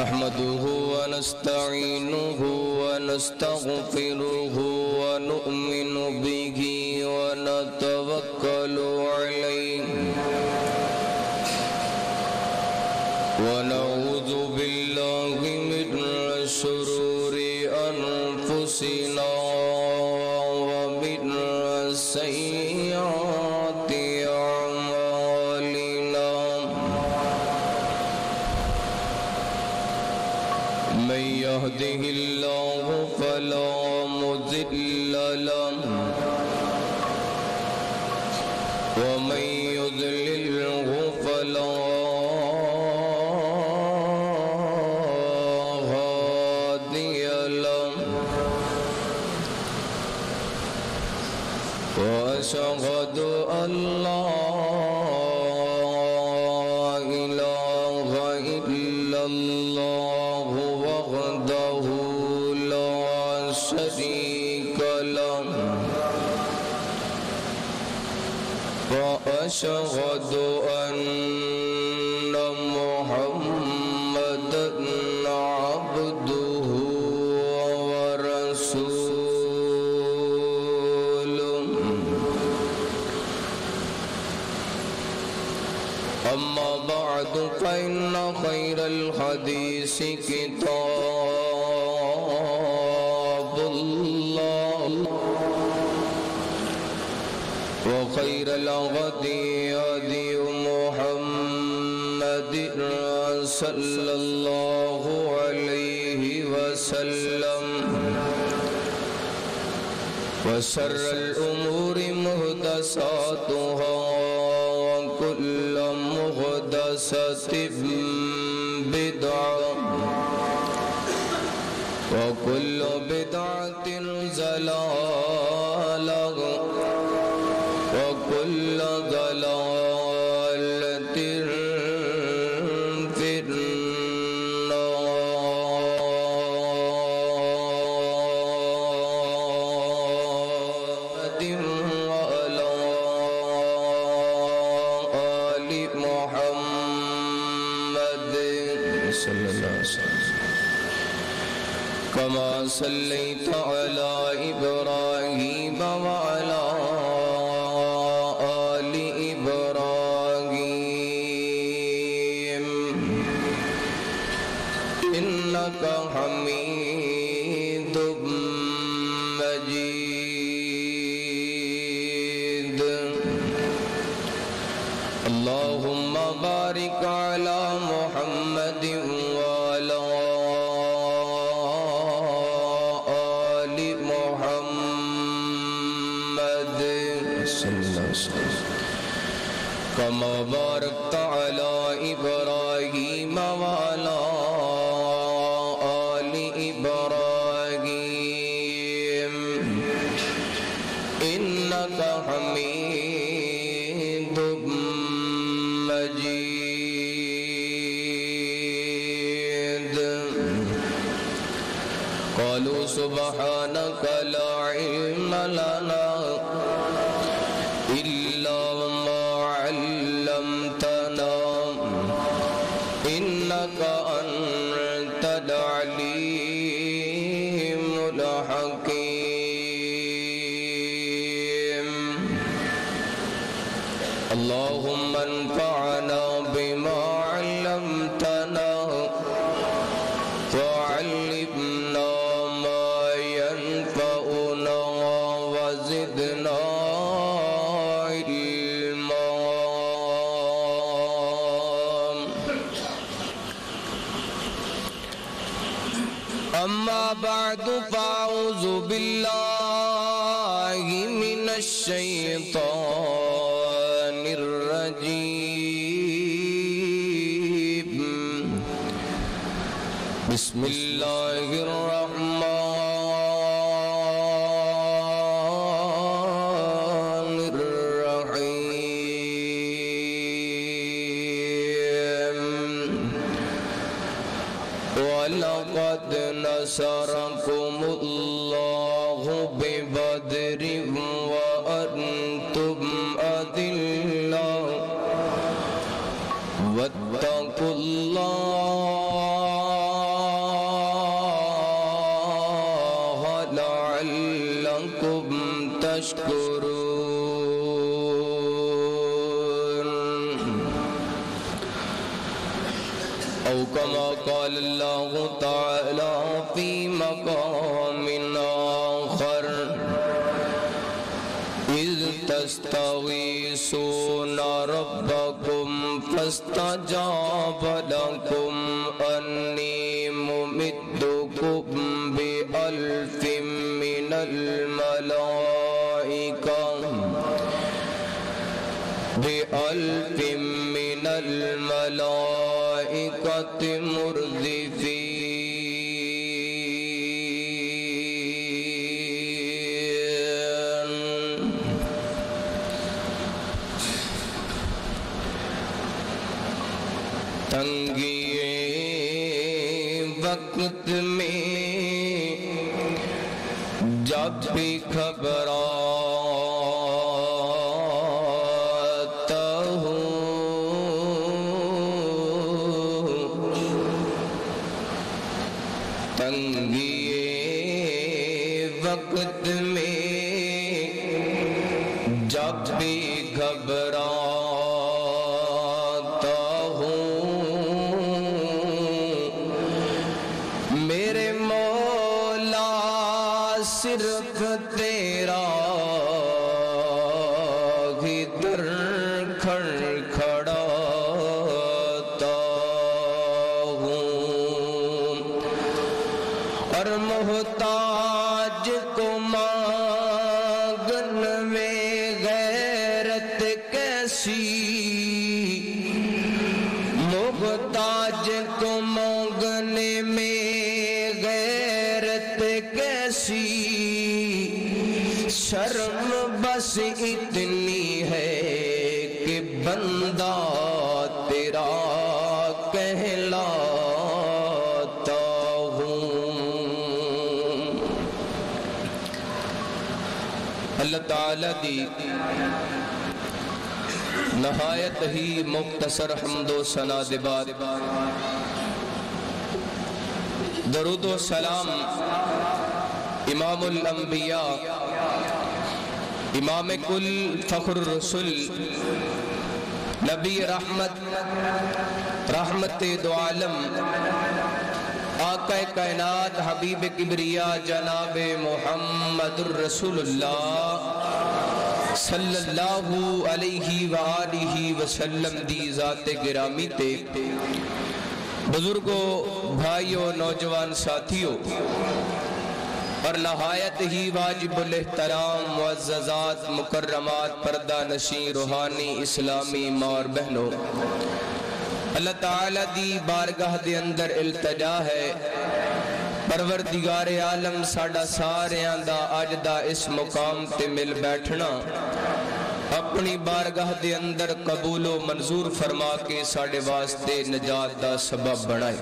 نحمده ونستعينه ونستغفره ونؤمن به ونتوكل عليه ونعوذ بالله من شرور أنفسنا ومن سيئات أعمالنا من يهده الله فلا مضل له ومن يضلله فلا هادي له وأشهد أن لا إله إلا الله وحده لا شريك له وأشهد أن محمدًا عبده ورسوله أما بعد فإن خير الحديث كتاب الله وخير الهدي هدي محمد صلى الله عليه وسلم وشر الأمور محدثاتها وكل محدثة بدعة وكل بدعة ضلالة وكل ضلالة في النار وعلى آل محمد صلى الله عليه وسلم كما صليت على إبراهيم وعلى آل إبراهيم إنك حميد مجيد اللهم بارك على محمد وعلى آل محمد صلى الله عليه وسلم كما باركت على إبراهيم وعلى آل إبراهيم إنك حميد مجيد قالوا سبحانك لا علم لنا إلا ما علمتنا إنك أنت العليم الحكيم اللهم انفعنا بما علمتنا وعلمنا ما ينفعنا وزدنا علما أما بعد فأعوذ بالله من الشيطان الرجيم بسم الله الرحمن الرحيم ولقد نصركم الله ببدر وأنتم أذلة واتقوا الله تشكرون أو كما قال الله تعالى في مقام آخر إذ تستغيثون ربكم فاستجاب لكم أني ممدكم بألف من الملائكة مردفين تنگی وقت میں جب بھی گھبراتا ہوں تنگی وقت میں جب بھی گھبراتا میرے مولا صرف تیرا ہی در کھڑکھڑاتا ہوں اور محتاج کو مانگن میں غیرت کیسی محتاج کو مانگنے میں غیرت کیسی شرم بس اتنی ہے کہ بندہ تیرا کہلاتا ہوں اللہ تعالیٰ دی نہایت ہی مختصر حمد و ثنا دے بعد درود و سلام امام الانبیاء امام کل فخر الرسل نبی رحمت دو عالم آقا کائنات حبیب کبریا جناب محمد الرسول اللہ صلی اللہ علیہ وآلہ وسلم دی ذات گرامی تے بزرگوں بھائیوں نوجوان ساتھیوں اور نہایت ہی واجب الاحترام معززات مکرمات پردہ نشین روحانی اسلامی ماں اور بہنوں اللہ تعالیٰ دی بارگاہ دے اندر التجا ہے پروردگار عالم ساڑا ساریاں دا آج دا اس مقام تے مل بیٹھنا اپنی بارگاہ دے اندر قبول و منظور فرما کے ساڑے واسطے نجات دا سبب بنائے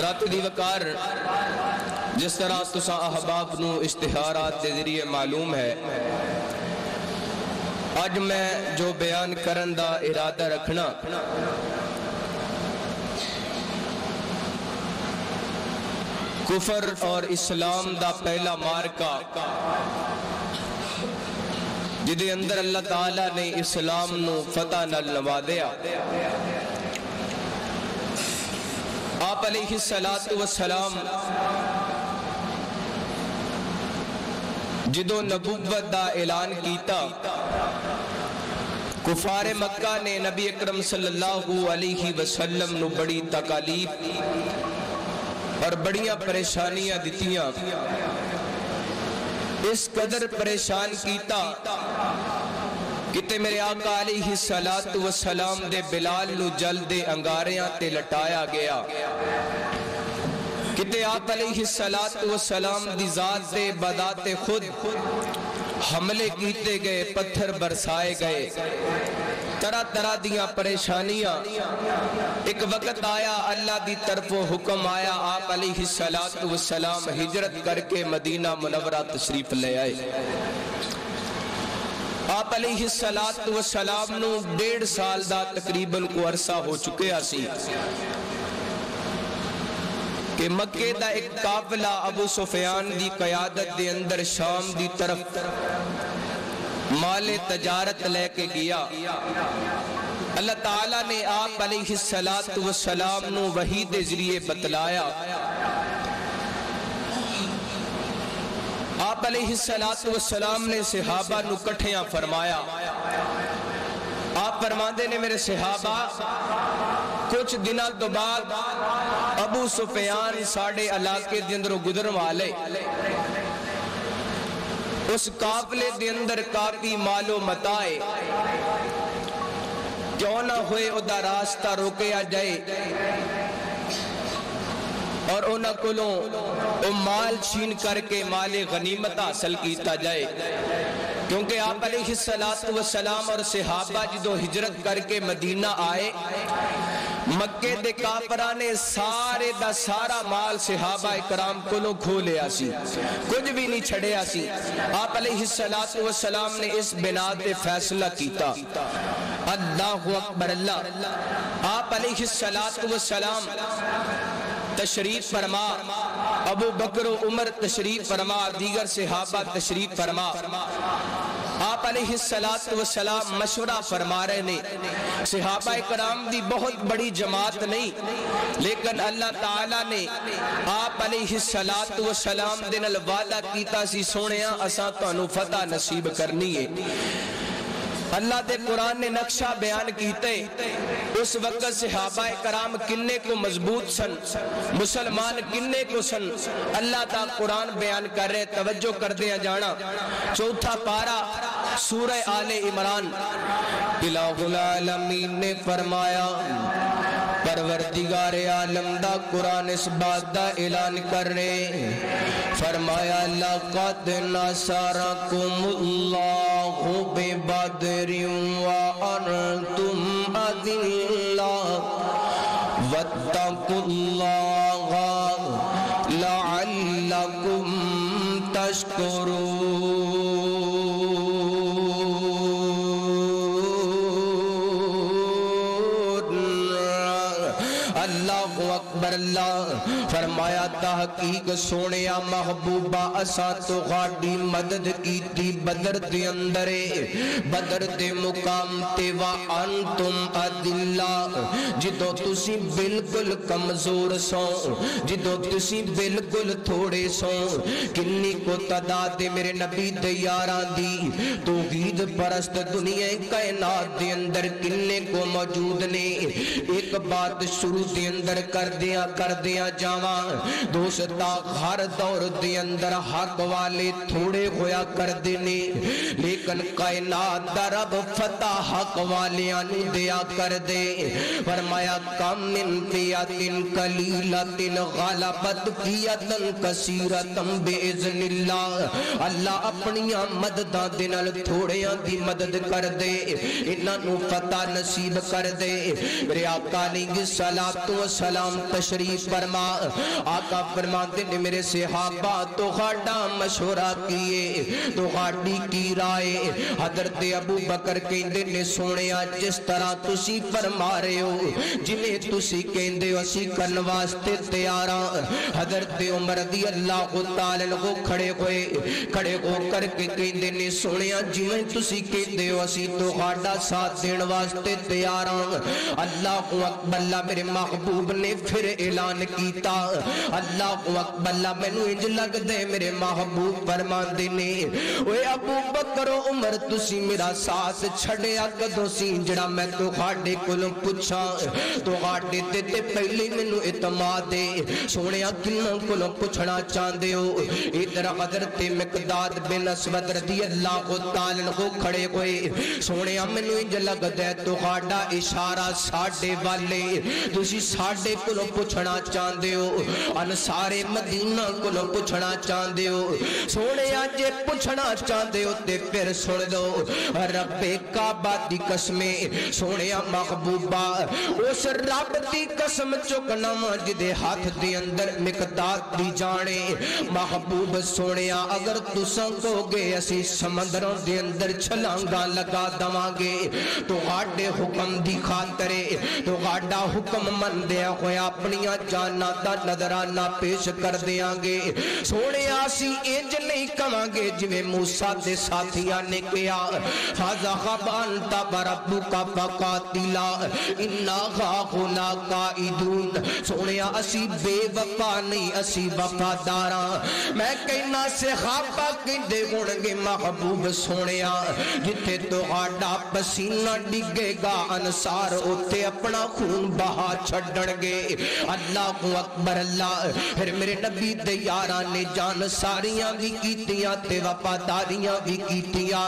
رات دی وقار جس طرح تسا احباب نو اشتہارات دے ذریعے معلوم ہے آج میں جو بیان کرن دا ارادہ رکھنا کفر اور اسلام دا پہلا مارکا جدے اندر اللہ تعالیٰ نے اسلام نو فتح نال نوازیا آپ علیہ السلام جدو نبوت دا اعلان کیتا کفار مکہ نے نبی اکرم صلی اللہ علیہ وسلم نو بڑی تکالیف اور بڑیاں پریشانیاں دیتیاں اس قدر پریشان کیتا کتے میرے آقا علیہ السلام دے بلال نو جلد انگاریاں تے لٹایا گیا کتے آپ علیہ السلام دی ذات دے بدات خود حملے کیتے گئے پتھر برسائے گئے طرح طرح دیاں پریشانیاں ایک وقت آیا اللہ دی طرف و حکم آیا آپ علیہ السلام ہجرت کر کے مدینہ منورہ تشریف لے آئے آپ علیہ السلام نو 1.5 سال دا تقریباً کو عرصہ ہو چکے آسی کہ مکے دا ایک قافلہ ابو سفیان دی قیادت دے اندر شام دی طرف مال تجارت لے کے گیا۔ اللہ تعالیٰ نے آپ علیہ السلام نو وحی دے ذریعے بتلایا۔ آپ علیہ السلام نے صحابہ نو کٹھیاں فرمایا۔ آپ فرماندے نے میرے صحابہ کچھ دنوں تو بعد ابو سفیان ساڑھے علاقے دے اندروں گزر والے، اس قافلے دے اندر کافی مال و متاع، کیوں نہ ہوئے ادا راستہ روکیا جائے اور انہاں کولوں مال چھین کر کے مال غنیمت حاصل کیتا جائے، کیونکہ آپ علیہ السلام اور صحابہ جدو ہجرت کر کے مدینہ آئے، مکے دے کافراں نے سارے دا سارا مال صحابہ اکرام کولوں کھو لیا سی، کچھ بھی نہیں چھڑیا سی۔ آپ علیہ السلام نے اس بنا تے فیصلہ کیتا، اللہ اکبر اللہ۔ آپ علیہ السلام تشریف فرما، ابو بکر و عمر تشریف فرما، دیگر صحابہ تشریف فرما۔ آپ علیہ السلام مشورہ فرما رہے نے، صحابہ کرام دی بہت بڑی جماعت نہیں، لیکن اللہ تعالیٰ نے آپ علیہ السلام دے نال وعدہ کیتا سی سونیاں اساں تانوں فتح نصیب کرنی ہے۔ اللہ دے قرآن نے نقشہ بیان کیتے، اس وقت صحابہ کرام کنے کو مضبوط سن، مسلمان کنے کو سن، اللہ تا قرآن بیان کر رہے، توجہ کر دیا جانا۔ چوتھا پارا سورہ آل عمران، الہ العالمین نے فرمایا، پروردگار عالم دا قرآن اس بات دا اعلان کر رہے، فرمایا لَقَدْ نَصَرَكُمُ اللَّهُ بِبَدْرٍ وَأَنْتُمْ أَذِلَّةٌ وَاتَّقُوا اللَّهَ لَعَلَّكُمْ تَشْكُرُونَ۔ اللہ اکبر اللہ، فرمایا تحقیق سونیا محبوبہ اساں تو غاڑی مدد کیتی بدر دے اندرے، بدر دے مقام تے وَأَنْتُمْ أَذِلَّةٌ، جدو تسی بالکل کمزور سو، جدو تسی بالکل تھوڑے سو، کنی کو تعداد میرے نبی دے یاران دی توحید پرست دنیا کائنات دے اندر کنے کو موجود نے۔ ایک بات شروع دے اندر کر دیا جاواں، دوستا ہر دور دے اندر حق والے تھوڑے ہویا کر دینے، لیکن کائنات دا رب فتح حق والیاں نو دیا کر دے۔ فرمایا کم من فیات قلیلۃ غلبت فیات کثیرۃ باذن اللہ، اللہ اپنی مدداں دے نال تھوڑیاں دی مدد کر دے، انہاں نو فتح نصیب کر دے۔ میرے آقا علیہ الصلوۃ والسلام تشریف فرما، آقا فرماتے نے میرے صحابہ تو غاڑا مشورہ کیے، تو غاڑی کی رائے، حضرت ابو بکر کہندے نے سونیا جس طرح تسی فرما رہے ہو، جنہیں تسی کہندے ہو اسی کرن واسطے تیاراں۔ حضرت عمر رضی اللہ تعالیٰ عنہ کھڑے ہو کر کے کہندے نے سونیا جنہیں تسی کہندے ہو اسی تو غاڑا ساتھ دین واسطے تیاراں۔ اللہ اکبر اللہ، میرے محبوب نے پھر اعلان کیتا، اللہ اکبر اللہ، میں نو انج لگ دے میرے محبوب فرمان دینے، اوے ابو بکر و عمر تسی میرا ساتھ چھڑیا کدو سی، جڑا میں تو غاڑے کلوں پچھا، تو غاڑے تے پہلے میں نو اعتماد دے، سونیا کنوں کلوں پچھنا چاندے ہو۔ ادھر حضرت مقداد بن اسود رضی اللہ تعالیٰ عنہ کھڑے ہوئے، سونیا میں نو انج لگ دے تو غاڑا اشارہ ساڑھے والے، تسی ساڑھے کلوں پچھنا چاندے ہو، انصار مدینہ کلوں پچھنا چاندے ہو، سونے آجے پچھنا چاندے ہو تے پھر سن دو، رب کعبہ دی قسمیں، سونے محبوبہ اس رب دی قسم چکنا جدے ہاتھ دے اندر مقدار دی جانے محبوب سونیا اگر تساں کو گے اسی سمندروں دے اندر چھلانگا لگا دوانگے تو غاڑے حکم دی خاطرے تو غاڑا حکم من دیا ہوئے اپنیاں جانا دا نظرانہ پیش کر دیاں گے سونے آسی انج نہیں کمانگے جویں موسیٰ دے ساتھیاں نے کیا فَازَا خَبَانْتَ بَرَبُّكَ فَقَاتِلَا اِنَّا غَاغُنَا قَائِدُونَ سونے آسی بے وفا نہیں اسی وفاداراں میں کہنا سے خوابہ کی دے گنگے محبوب سونیا جتے تو غاڑا پسینہ ڈگے گا انسار اتے اپنا خون بہا چھڑنگے اللہ اکبر اللہ پھر میرے نبی دے یاران نے جان ساریاں بھی کیتیاں تے وفاداریاں بھی کیتیاں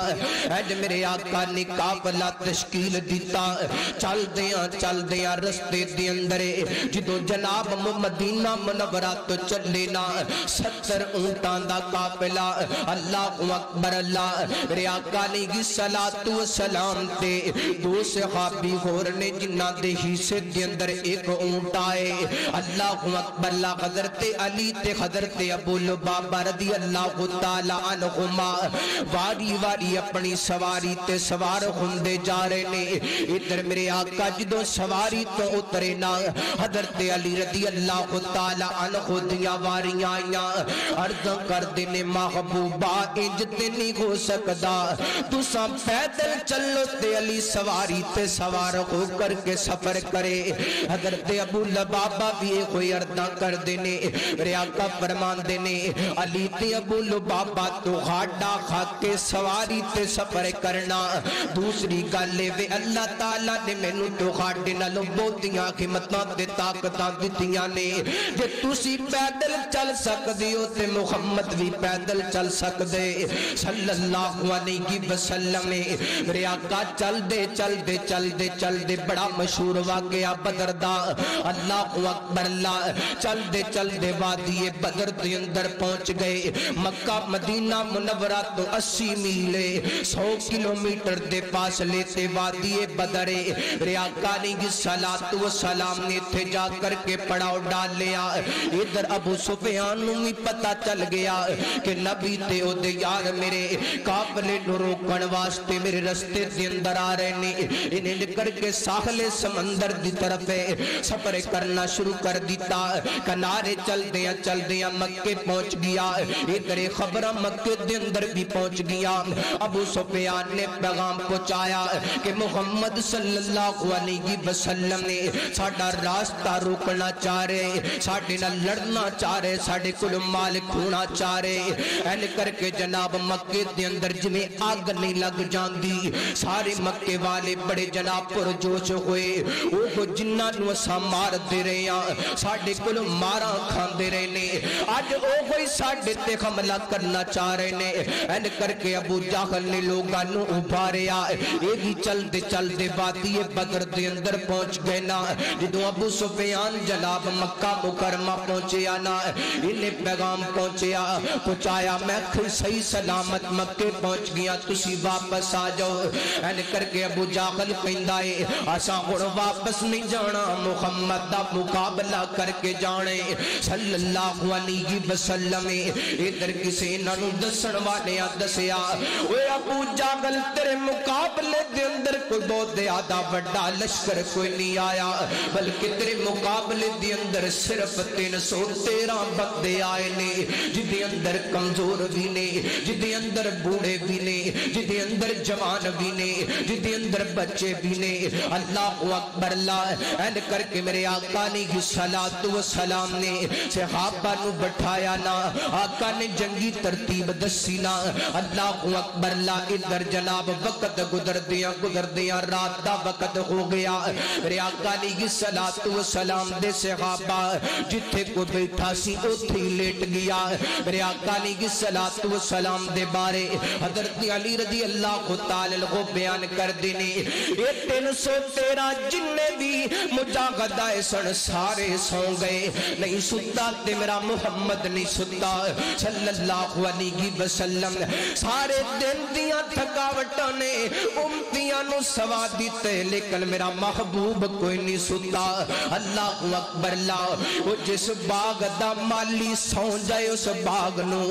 اج میرے آقا نے قافلہ تشکیل دیتا چل دیاں رستے دے اندرے جدو جناب مدینہ منورہ تو چلینا 70 اونٹان دا قافلہ اللہ اکبر اللہ میرے آقا نے کی صلاۃ و سلام تے دو صحابی غور نے جنہ دے حصے دے اندر ایک اونٹ آئے اللہ اکبر اللہ حضرت علی تے حضرت ابو لبابہ رضی اللہ تعالی عنہما واری واری اپنی سواری تے سوار ہوندے جا رہے نے ادھر میرے آقا جدو سواری تو اترے نا حضرت علی رضی اللہ تعالی عنہ دیا واریاں آئیاں عرض کر دینے محبوبہ انجتے نہیں ہو سکدا تساں پیدل چلو تے علی سواری تے سوار ہو کر کے سفر کرے حضرت ابو لبابہ بھی کوئی عرضہ کر دینے میرے آقا فرمان دینے علی تے ابو لبابہ تو غاڑا کھا کے سواری تے سفر کرنا دوسری گالے وے اللہ تعالیٰ نے میں نو تو غاڑے نہ لو بوتیاں خمتاں تے طاقتاں دیتیاں نے جے تسی پیدل چل سکدے ہو تے محمد بھی پیدل چل سکدے صلی اللہ علیہ وسلم میرے آقا چل دے بڑا مشہور واقعہ بدر دا اللہ اکبر اللہ چل دے وادی بدر دے اندر پہنچ گئے مکہ مدینہ منورہ تو 80 میلے 100 کلومیٹر دے فاصلے تے وادی بدر میرے آقا نے کی صلاۃ و سلام نے تھے جا کر کے پڑاؤ ڈال لیا ادھر ابو سفیان نو بھی پتہ چل گیا کہ نبی تے او دے یار میرے قافلے نو روکن واسطے میرے رستے دے اندر آ رہے نے انہیں لکر کے ساحل سمندر دی طرف سفر کرنا شروع کر دیتا کنارے چل دیاں مکے پہنچ گیا ادھر خبرہ مکے دے اندر بھی پہنچ گیا ابو سفیان نے پیغام پہنچایا کہ محمد صلی اللہ علیہ وسلم نے ساڑھا راستہ روکنا چاہ رہے ساڑھے نہ لڑنا چاہ رہے ساڑھے کل مالک ہونا چاہ رہے این کر کے جناب مکے دے اندر جنہیں آگ نہیں لگ جان دی سارے مکے والے بڑے جناب پر جوش ہوئے وہ جنہ نو سا مار دے رہے ہیں ساڑھے کل مارا کھان دے رہے نے آج وہ ہوئی ساڑھے تے حملہ کرنا چاہ رہے نے این کر کے ابو جاہل نے لوگاں نو ابھارے آئے یہ بھی چل دے وادی بدر دے اندر پہنچ گئے نا جدو ابو سفیان جناب مکہ مکرمہ پہنچے آنا انہیں پیغام پہنچایا میں صحیح سلامت مکے پہنچ گیا تسی واپس آ جاؤ این کر کے ابو جاہل کہندائے آسا گھڑ واپس نہیں جانا محمد دا مقابلہ کر کے جانے صلی اللہ علیہ وسلم ادھر کسی نانو دسن والے دسیا اوے ابو جاہل تیرے مقابلے دے اندر کوئی بہت زیادہ بڑا لشکر کوئی نہیں آیا بلکہ تیرے مقابلے دے اندر صرف 313 بندے آئے نے جدے اندر کمزور بھی نے جدے اندر بوڑھے بھی نے جدے اندر جوان بھی نے جدے اندر بچے بھی نے اللہ اکبر اللہ این کر کے میرے آقا نے کی صلاۃ و سلام نے صحابہ نو بٹھایا نا آقا نے جنگی ترتیب دسی نا اللہ اکبر اللہ ادھر جناب وقت گزر دیا رات دا وقت ہو گیا میرے آقا نے کی صلاۃ و سلام دے صحابہ جتھے کو بیٹھا سی اتھے لیٹ گیا میرے آقا نے کی صلاۃ و سلام دے بارے حضرت علی رضی اللہ تعالی عنہ بیان کر دینے یہ 313 جننے بھی مجاہدہ سن سارے سو گئے نہیں ستا تے میرا محمد نہیں ستا صلی اللہ علیہ وسلم سارے دن دیاں تھکاوٹاں نے امتیاں نو سوا دیتے لیکن میرا محبوب کوئی نہیں ستا اللہ اکبر اللہ وہ جس باغ دا مالی سو جائے اس باغ نو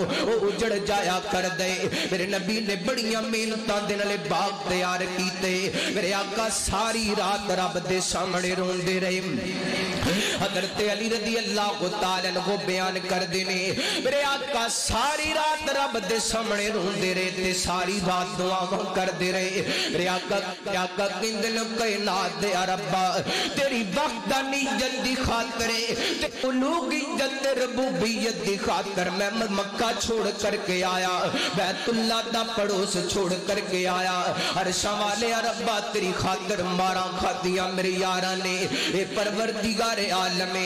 اجڑ جایا کر دے میرے نبی نے بڑیاں محنتاں دے نال باغ تیار کیتے میرے آقا ساری رات رب دے سامنے روندے رہے حضرت علی رضی اللہ تعالیٰ عنہ بیان کر دینے میرے آقا ساری رات رب دے سامنے روندے رہے تے ساری رات دعاواں کر دے رہے میرے آقا کہندے کائنات دے ربا تیری وحدانیت دی خاطرے تے الوہیت ربوبیت دی خاطر میں مکہ چھوڑ کر کے آیا بیت اللہ دا پڑوس چھوڑ کر کے آیا عرشاں والے ربا تیری خاطر ماراں کھادیاں میرے یاراں نے اے پروردگار عالم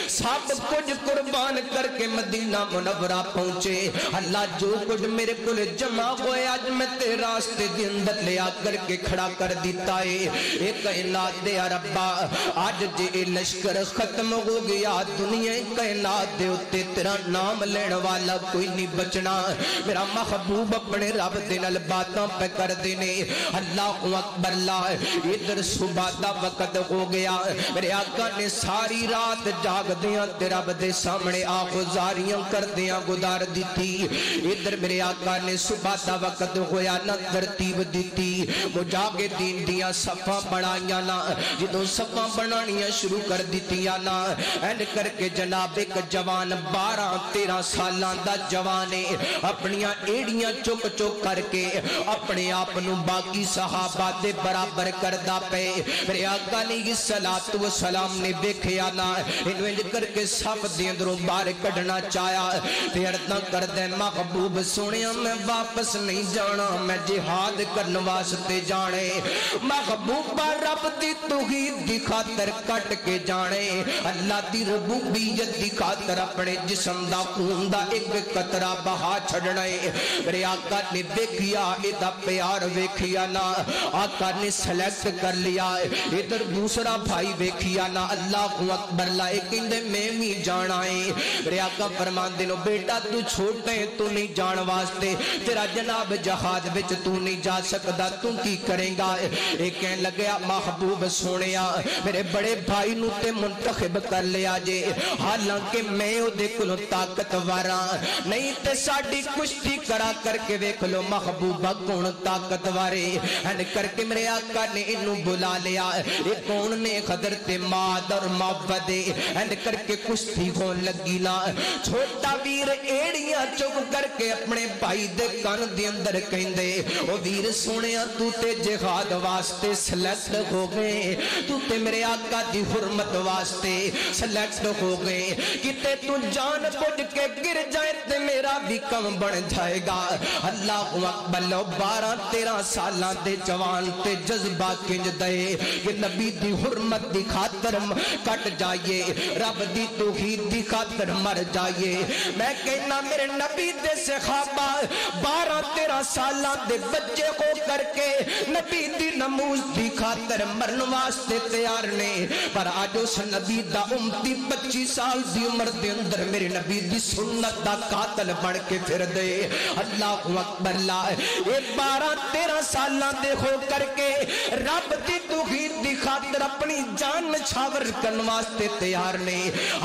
سب کچھ قربان کر کے مدینہ منورہ پہنچے اللہ جو کچھ میرے کل جمع ہوئے آج میں تیرے راستے دے اندر لے آ کر کے کھڑا کر دیتا ہے اے کائنات دے ربا آج جے لشکر ختم ہو گیا دنیا کائنات دے اتے تیرا نام لینے والا کوئی نہیں بچنا میرا محبوب اپنے رب دے نال باتاں پہ کر دینے اللہ اکبر اللہ ادھر صبح دا وقت ہو گیا میرے آقا نے ساری رات جاگ دیاں تے رب دے سامنے آغزاریاں کر دیاں گزار دیتی ادھر میرے آقا نے صبح دا وقت ہویا نہ ترتیب دیتی مجاگے دین دیاں صفاں بنائیاں نا جدوں صفاں بنانیاں شروع کر دیتیاں نا اینڈ کر کے جناب ایک جوان 12-13 سالاں دا جوانے اپنیاں ایڑیاں چک چک کر کے اپنے آپنوں باقی صحابہ دے برابر کردہ پہ میرے آقا نے یہ صلاة و سلام نے بیکھیا نا انہوں نے کر کے سب دیندروں بار کڑنا چایا تیردہ کر دے محبوب سنیا میں واپس نہیں جانا میں جہاد کرن واسطے جانے محبوب رب دی توحید دی خاطر کٹ کے جانے اللہ دی ربوبیت دی خاطر اپنے جسم دا خون دا ایک قطرہ بہا چھڑنے میرے آقا نے بیکھیا ادھا پیار بیکھیا نا آقا نے سلیکٹ کر لیا ادھر دوسرا بھائی بیکھیا نا اللہ اکبر لائے کندے میں بھی جانا ہے میرے آقا فرمان دینو بیٹا تو چھوٹے تو نہیں جان واسطے تیرا جناب جہاد وچ تو نہیں جا سکدا تو کی کریں گا ایک کہنے لگیا محبوب سونیا میرے بڑے بھائی نو تے منتخب کر لیا جے حالانکہ میں او دیکھلو طاقت واراں نہیں تے ساڑی کشتی کرا کر کے ویکھ لو محبوبہ کون طاقت وارے اینڈ کر کے میرے آقا نے انہوں بلا لیا ایک کون نے حضرت ماد اور معبدے اینڈ کر کے کشتی ہون لگی نا چھوٹا ویر ایڑیاں چک کر کے اپنے بھائی دے کان دے اندر کہیں دے او ویر سونیا تو تے جہاد واسطے سلیکٹ ہو گئے تو تے میرے آقا دی حرمت واسطے سلیکٹ ہو گئے کتے تو جان بڑھ کے گر جائے تے میرا بھی کم بڑھ جائے گا اللہ اکبر 12-13 سالاں دے جوان تے جذبہ کنج دے کہ نبی دی حرمت دی خاطر کٹ جائیے رب دی توحید دی خاطر مر جائیے میں کہنا میرے نبی دے صحابہ 12-13 سالاں دے بچے ہو کر کے نبی دی نموز دی خاطر مرن واسطے تیار نے پر آج اس نبی دا امتی 25 سال دی عمر دے اندر میرے نبی دی سنت دا قاتل بڑھ کے پھر دے اللہ اکبر اللہ اے 12-13 سالاں دے ہو کر کے رب دی توحید دی خاطر اپنی جان نچھاور کرن واسطے تیار نے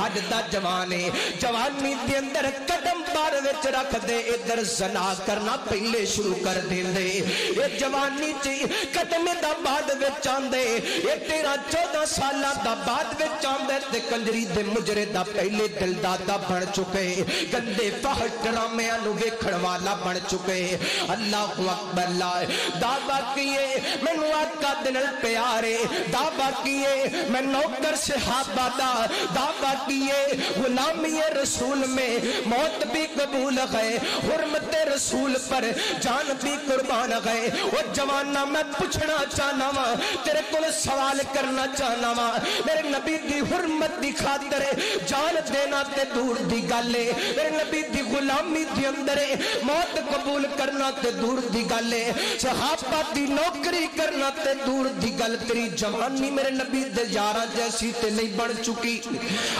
آج دا جوانے جوانی دے اندر قدم بار وچ رکھ دے ادھر زنا کرنا پہلے شروع کر دیں دے اے جوانی چی قدم دا بعد وچ آندے اے 13-14 سالہ دا بعد وچ آندے تے کنجری دے مجرے دا پہلے دل دادا بڑھ چکے گندے فحش ڈرامے انو ویکھن والا بڑھ چکے اللہ اکبر اللہ دعویٰ کیے میں آقا دنل پیارے دعویٰ کیے میں نوکر صحابہ دا دعویٰ کیے غلامی رسول میں موت بھی قبول گئے حرمت رسول پر جان بھی قربان گئے وہ جوانہ میں پوچھنا چاہنا وا تیرے کو سوال کرنا چاہنا وا میرے نبی دی حرمت دی خاطر جان دینا تے دور دی گالے میرے نبی دی غلامی دی اندر موت قبول کرنا تے دور دی گالے صحابہ دی نوکری کرنا تے دور دی گل تیری جوانی میرے نبی دے یارہ جیسی تے نہیں بڑھ چکی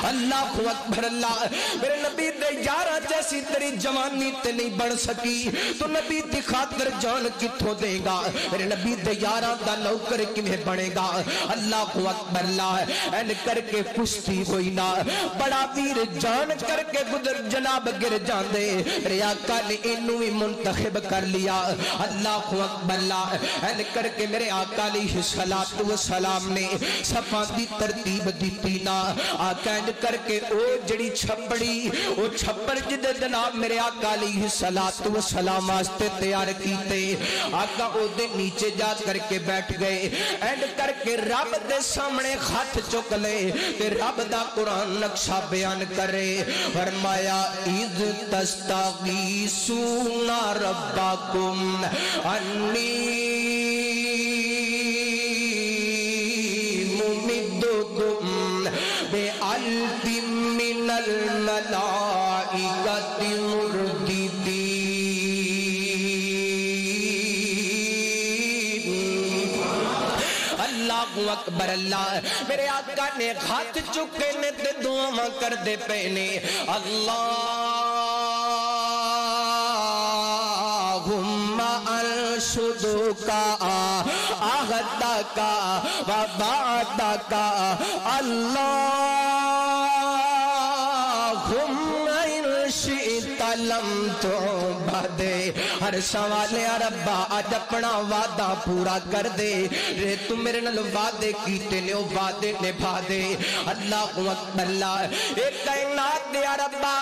اللہ اکبر اللہ میرے نبی دے یارہ جیسی تیری جوانی تے نہیں بڑھ سکی تو نبی دی خاطر جان کتھوں دے گا میرے نبی دے یارہ دا نوکر کمہیں بڑھے گا اللہ اکبر اللہ این کر کے کشتی ہوئی نا بڑا ویر جان کر کے گزر جناب گر جاندے میرے آقا نے انہوں ہی منتخب کر لیا اللہ اکبر اللہ این کر کے میرے آقا علیہ السلام نے صفا دی ترتیب دیتی نا آقا این کر کے او جڑی چھپڑی او چھپڑ جدے جناب میرے آقا علیہ السلام آستے تیار کیتے آقا او دے نیچے جا کر کے بیٹھ گئے اینڈ کر کے رب دے سامنے خط چک لے تے رب دا قرآن نقشہ بیان کرے فرمایا اذ تستغیثون ربکم انی ممدکم بألف من الملائکۃ مرددین اللہ اکبر اللہ میرے آقا نے ہاتھ چکے نے تے دعا کر دے پہنے اللہم انشدکا عہدکا وبعدکا اللہم انشئت لم تعبد ہر سوالے ربا آج اپنا وعدہ پورا کر دے رے تو میرے نال وعدے کیتے نے وعدے نبھا دے اللہ اکبر اللہ ایک کائنات دے ربا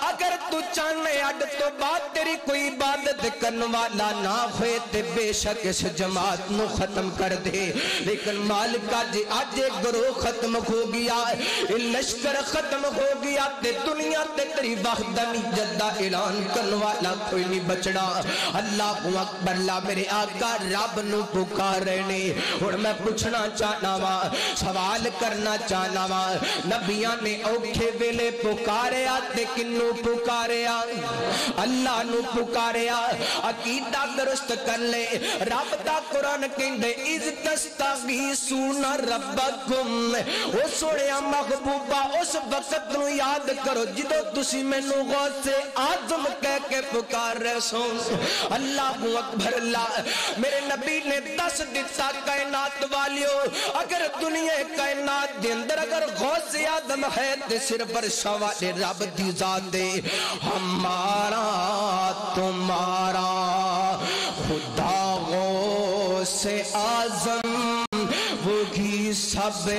اگر تو چاہنے اڈ تو بعد تیری کوئی عبادت کرن والا نہ ہوئے تے بے شک اس جماعت نو ختم کر دے لیکن مالکہ جی آج ایک گروہ ختم ہو گیا لشکر ختم ہو گیا تے دنیا تے تیری وحدانیت دا اعلان کرن والا کوئی نہیں بچڑا اللہ اکبر اللہ میرے آقا رب نو پکارے نے اور میں پوچھنا چاہنا وا سوال کرنا چاہنا وا نبیاں نے اوکھے ویلے پکارے آتے کنو پکارے اللہ نو پکارے عقیدہ درست کر لے رب دا قرآن کہندے اذ تستغیثون ربکم او سوڑیا محبوبہ اس وقت نو یاد کرو جدو تسی میں نو غوث آدم کہہ کے پکار رہے سو اللہ اکبر اللہ میرے نبی نے دس دیتا کائنات والیو اگر دنیا کائنات دے اندر اگر غوث آدم ہے تے صرف پر سوال رب دی ذات دے ہمارا تمہارا خدا غوث آزم وہی سب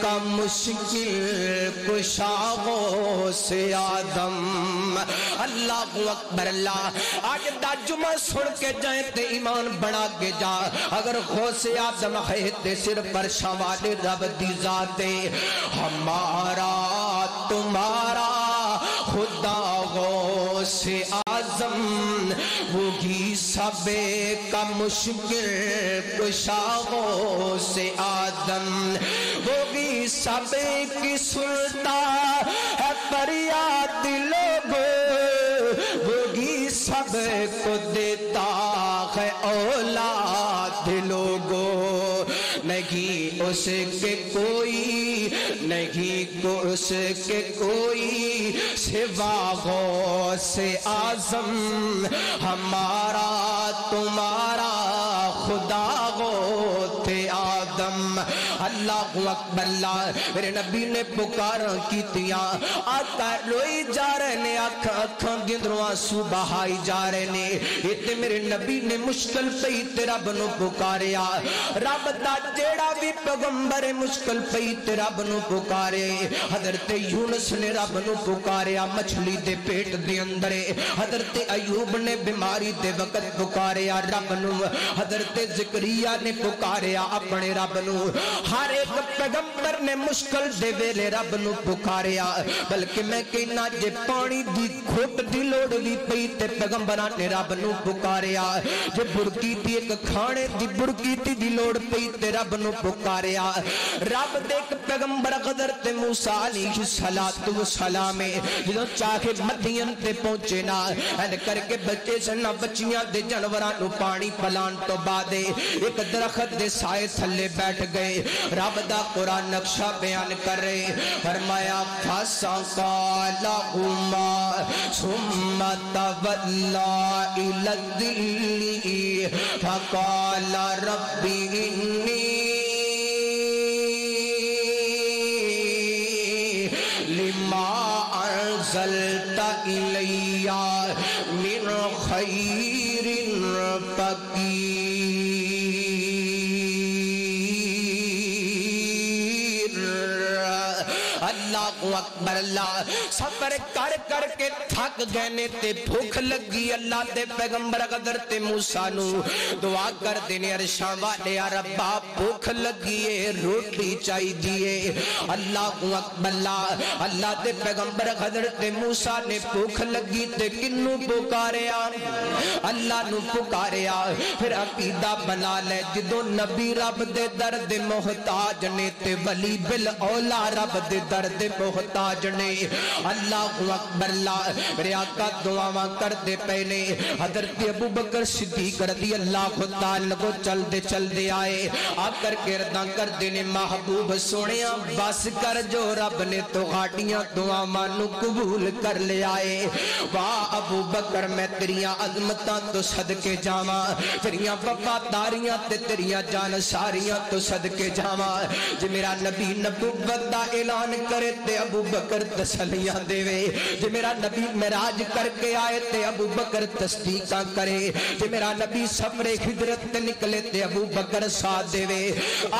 کا مشکل کشا غوث آدم اللہ اکبر اللہ آج دا جمعہ سن کے جائیں تے ایمان بنا کے جا اگر غوث آدم ہے تے صرف پر شوال رب دی ذات دے ہمارا تمہارا خدا غوث آزم وہی سب کا مشکل کشا غوث آدم وہی سب کی سنتا ہے فریاد لوگوں وہی سب کو دیتا ہے اولاد لوگوں نہیں اس کے کوئی نہیں اس کے کوئی سوا غوث آزم ہمارا تمہارا خدا غوث آدم اللہ اکبر اللہ میرے نبی نے پکارا کیتیاں آقا روئی جا رہے نے آنکھاں گندروں آنسو بہائی جا رہے نے اتنے میرے نبی نے مشکل پئی تے رب نو پکاریا رب دا جیڑا بھی پیغمبر مشکل پئی تے رب نو پکارے حضرت یونس نے رب نو پکاریا مچھلی دے پیٹ دے اندرے حضرت ایوب نے بیماری دے وقت پکاریا رب نو حضرت زکریا نے پکاریا اپنے رب نو ہر ایک پیغمبر نے مشکل دے ویلے رب نو پکاریا بلکہ میں کہنا جے پانی دی گھٹ دی لوڑ بھی پئی تے پیغمبران نے رب نو پکاریا جے برکی دی ایک کھانے دی برکی دی لوڑ پئی تے رب نو پکاریا رب دے ایک پیغمبر حضرت موسیٰ علیہ السلام جدوں چاہے مدین تے پہنچے نا این کر کے بچے سننا بچیاں دے جانوراں نو پانی پلان تو بعد ایک درخت دے سائے تھلے بیٹھ گئے رب دا قرآن نقشہ بیان کر رہے فرمایا فَسَقَى لَهُمَا ثُمَّ تَوَلَّى إِلَى الظِّلِّ فَقَالَ رَبِّ إِنِّي لِمَا علیہ من خیر فقیر۔ اللہ اکبر۔ اللہ سفر کر کر کے تھک گئے نے تے بھوک لگی، اللہ دے پیغمبر حضرت موسیٰ نو دعا کر دینے عرشاں والے ربا بھوک لگی ہے روٹی چاہی دیئے۔ اللہ اکبر۔ اللہ دے پیغمبر حضرت موسیٰ نے بھوک لگی تے کنو پکاریا؟ اللہ نو پکاریا۔ پھر عقیدہ بنا لے جدو نبی رب دے درد محتاج نے تے ولی بالاولا رب دے درد محتاج نے۔ اللہ اکبر۔ میرے آقا دعاواں کر دے پہنے حضرت ابو بکر صدیق رضی اللہ تعالیٰ کو چل دے آئے، آ کر کے رداں کر دینے محبوب سونیاں بس کر جو رب نے تو غاٹیاں دعاواں نو قبول کر لے آئے۔ واہ ابو بکر میں تیریاں عظمتاں تو صدقے جاواں، تیریاں وفاداریاں تے تیریاں جانساریاں تو صدقے جاواں۔ جو میرا نبی نبوت دا اعلان کرے تے ابو بکر تسلیاں دے وے، جو میرا نبی معراج کر کے آئے تے ابو بکر تصدیقاں کرے، جو میرا نبی سفر ہجرت تے نکلے تے ابو بکر ساتھ دے وے۔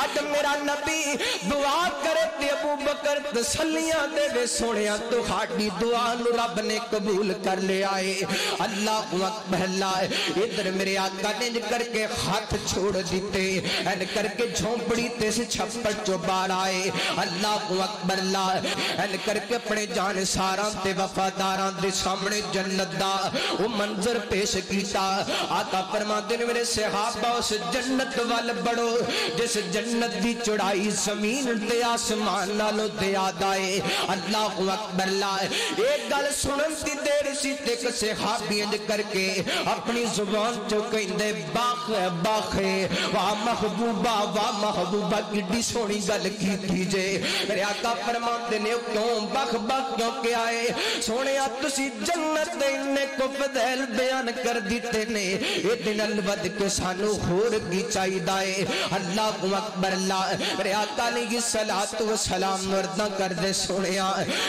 آج میرا نبی دعا کرے تے ابو بکر تسلیاں دے وے۔ سونیاں تو ہاڑی دعا نو رب نے قبول کر لے آئے۔ اللہ اکبر۔ اللہ ادھر میرے آقا نے کر کے ہاتھ چھوڑ دیتے، این کر کے جھونپڑی تے سے چھپڑ چو بار آئے۔ اللہ اکبر۔ اللہ این کر کے اپنے جان ساراں تے وفاداراں دے سامنے جنت دا وہ منظر پیش کیتا۔ آقا فرماتے نے میرے صحابہ اس جنت وال بڑھو جس جنت دی چڑھائی زمین تے آسمان نالو تے آدائے۔ اللہ اکبر۔ اللہ ایک گل سنن دی دیر سی تے کہ صحابی انج کر کے اپنی زبان چو کہندے باخ باخ واہ محبوبہ کڈی سونی گل کی تھیجے۔ میرے آقا فرماتے نے کیوں باخ باخ کیوں کہ آئے؟ سونے آپ تسی جنت دینے کو فضیل بیان کر دیتے نے، یہ دن الود کے سانو خور کی چاہی دائے۔ اللہ اکبر۔ اللہ میرے آقا علیہ السلام نردہ کر دے سونے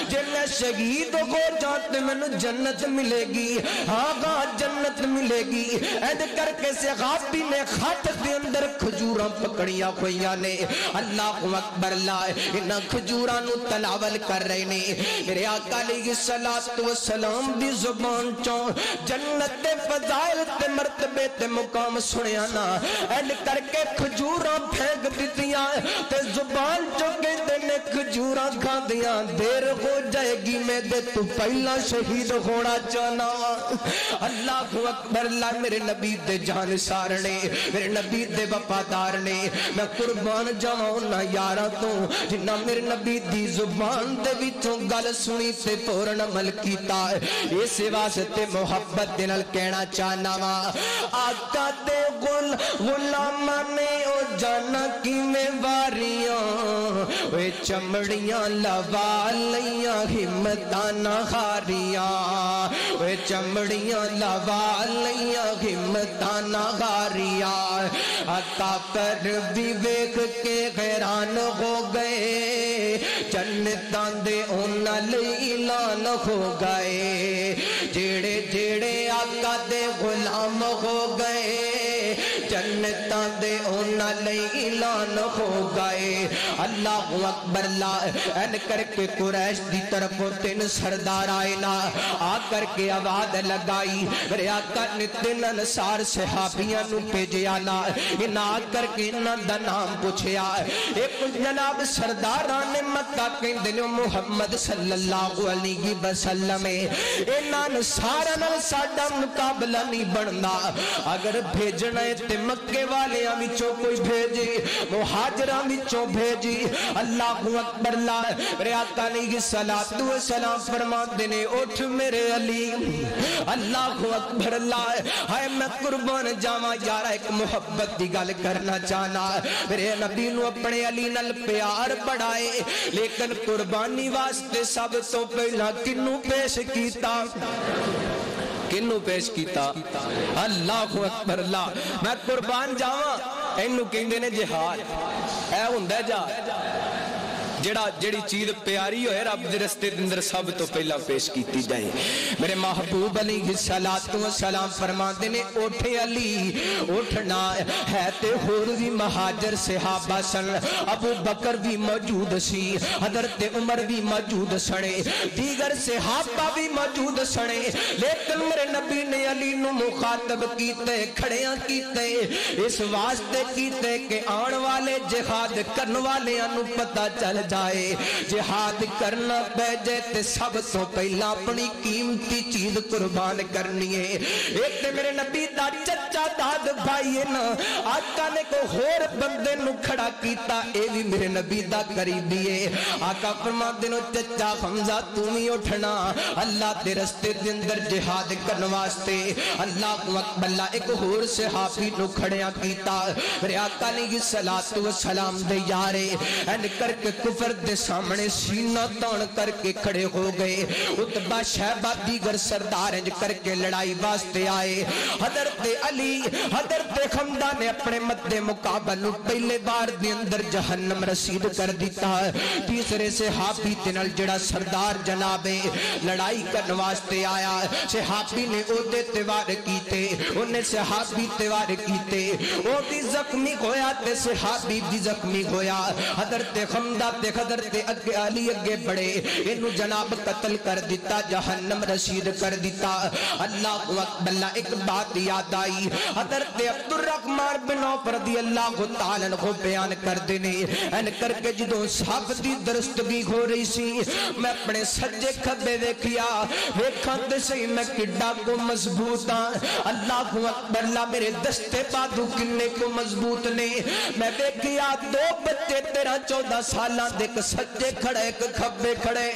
جن میں شہید ہو جاتے میں جنت ملے گی، ہاں جنت ملے گی۔ اید کر کے صحابی نے خط دے اندر کھجوراں پکڑیاں ہوئیاں نے۔ اللہ اکبر۔ اللہ انہاں کھجوراں نو تلاول کر رہے نے۔ میرے آقا علیہ السلام دی زبان چوں جنت تے فضائل تے مرتبے تے مقام سنیا نا، این کر کے کھجوراں پھینک دیتیاں تے زبان چوں کہتے نے کھجوراں کھا دیاں دیر ہو جائے گی میں دے تو پہلا شہید ہونا چاہنا۔ اللہ اکبر۔ اللہ میرے نبی دے جان سارنے، میرے نبی دے وفادار نے، میں قربان جاؤں نہ یارا تو جنہ میرے نبی دی زبان دے وچوں گل سنی تے فورن عمل کیتا۔ اس واسطے محبت دنال کہنا چاہنا وا آقا دے غلام نے او جانا کی میں واریاں وے چمڑیاں لوا لیاں ہمتاں نہ ہاریاں، وے چمڑیاں لوا لیاں ہمتاں نہ ہاریاں۔ آقا پر بھی ویکھ کے حیران ہو گئے، جنتاں دے انہاں لئی اعلان ہو گئے، جیڑے جیڑے آقا دے غلام ہو گئے جنتاں دے انہاں لئی اعلان ہو گئے۔ اللہ اکبر۔ اللہ این کر کے قریش دی طرفوں تین سردار آئے نا، آ کر کے آواز لگائی، میرے آقا نے تین انصار صحابیاں نو بھیجیا نا، انہاں آ کر کے انہاں دا نام پوچھیا۔ ایک جناب سرداران مکہ کہندے نے محمد صلی اللہ علیہ وسلم انہاں انصاراں نال ساڈا مقابلہ نہیں بندا، اگر بھیجنا ہے تے مکے والیاں وچوں کوئی بھیجے، مہاجراں وچوں بھیجی۔ اللہ اکبر۔ اللہ میرے آقا علیہ السلام فرماندے نے اٹھ میرے علی۔ اللہ اکبر۔ اللہ ہائے میں قربان جاواں یارا ایک محبت دی گل کرنا چاہنا، میرے نبی نو اپنے علی نال پیار بڑھائے، لیکن قربانی واسطے سب تو پہلا کنو پیش کیتا؟ کنو پیش کیتا؟ اللہ اکبر۔ اللہ میں قربان جاواں اینو کہندے نے جہاد، اے ہوندا جہاد۔ جڑی چیز پیاری ہوئے رب دے رستے دے اندر سب تو پہلا پیش کیتی جائے میرے محبوب علیہ الصلوۃ والسلام فرماندے نے اٹھے علی اٹھنا ہے تے ہور بھی مہاجر صحابہ سن ابو بکر بھی موجود سی حضرت عمر بھی موجود سنے دیگر صحابہ بھی موجود سنے لیکن میرے نبی نے علی نو مخاطب کیتے کھڑیاں کیتے اس واسطے کیتے کہ آن والے جہاد کرن والے انو پتہ چل جائے جہاد کرنا پہ جائے تے سب تو پہلا اپنی قیمتی چیز قربان کرنی ہے ایک تے میرے نبی دا چچا داد بھائی نا آقا نے کو ہور بندے نو کھڑا کیتا اے بھی میرے نبی دا قریبی ہے آقا فرما دینو چچا حمزہ تمہیں اٹھنا اللہ دے رستے دے اندر جہاد کرن واسطے اللہ اکبر اللہ ایک ہور صحابی نو کھڑیاں کیتا میرے آقا نے یہ صلاۃ و سلام دے یارے این کر کے کفر دے سامنے سینہ تان کر کے کھڑے ہو گئے عتبہ شیبہ دیگر سردار انج کر کے لڑائی واسطے آئے حضرت علی حضرت حمزہ نے اپنے مد مقابل پہلے بار دے اندر جہنم رسید کر دیتا تیسرے صحابی تنال جڑا سردار جناب لڑائی کرن واسطے آیا صحابی نے او دے تیوار کیتے انہیں صحابی تیوار کیتے او بھی زخمی ہویا تے صحابی بھی زخمی ہویا حضرت حمزہ تے حضرت علی اگے بڑے انہوں جناب قتل کر دیتا جہنم رسید کر دیتا اللہ اکبر اللہ ایک بات یاد آئی حضرت عبد الرحمن بن عوف رضی اللہ تعالیٰ عنہ بیان کر دینے ان کر کے جدوں صاحب دی درستگی ہو رہی سی میں اپنے سجے کھبے دیکھیا ویکھاں تے صحیح میں کڈا کو مضبوط ہاں اللہ اکبر اللہ میرے دستے بادو کنے کو مضبوط نے میں دیکھیا دو بچے 13-14 سالاں دیکھ سجے کھڑے ایک کھبے کھڑے